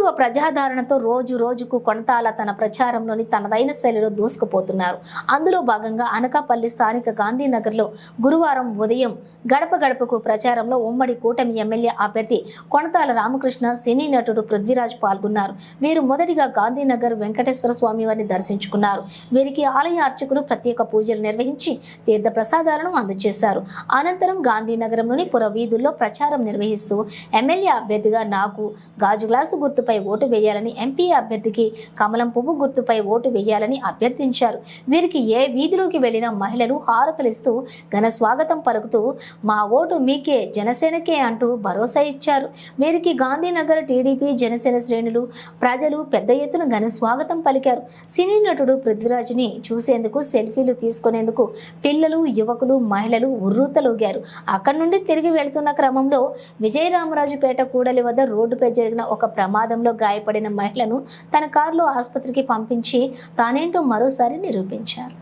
అపూర్వ ప్రజాదరణతో రోజు రోజుకు కొనతాల తన ప్రచారంలోని తనదైన శైలిలో దూసుకుపోతున్నారు. అందులో భాగంగా అనకాపల్లి స్థానిక గాంధీనగర్లో గురువారం ఉదయం గడప గడపకు ప్రచారంలో ఉమ్మడి కూటమి ఎమ్మెల్యే అభ్యర్థి కొనతాల రామకృష్ణ, సినీ నటుడు పృథ్వీరాజ్ పాల్గొన్నారు. వీరు మొదటిగా గాంధీనగర్ వెంకటేశ్వర స్వామి వారిని దర్శించుకున్నారు. వీరికి ఆలయ అర్చకులు ప్రత్యేక పూజలు నిర్వహించి తీర్థ ప్రసాదాలను అందజేశారు. అనంతరం గాంధీనగరంలోని పుర వీధుల్లో ప్రచారం నిర్వహిస్తూ ఎమ్మెల్యే అభ్యర్థిగా నాకు గాజు గ్లాసు గుర్తుపై ఓటు వేయాలని, ఎంపీ అభ్యర్థికి కమలం పువ్వు గుర్తుపై ఓటు వేయాలని అభ్యర్థించారు. వీరికి ఏ వీధిలోకి వెళ్లిన మహిళలు హారతలిస్తూ ఘన స్వాగతం పలుకుతూ మా ఓటు మీకే, జనసేనకే అంటూ భరోసా ఇచ్చారు. వీరికి గాంధీనగర్ టీడీపీ జనసేన శ్రేణులు, ప్రజలు పెద్ద ఎత్తున ఘన స్వాగతం పలికారు. సినీ నటుడు పృథ్వీరాజ్ని చూసేందుకు, సెల్ఫీలు తీసుకునేందుకు పిల్లలు, యువకులు, మహిళలు ఉర్రూతలూగారు. అక్కడి నుండి తిరిగి వెళ్తున్న క్రమంలో విజయరామరాజుపేట కూడలి వద్ద రోడ్డుపై జరిగిన ఒక ప్రమాదంలో గాయపడిన మహిళను తన కారులో ఆసుపత్రికి పంపించి తానేంటో మరోసారి నిరూపించారు.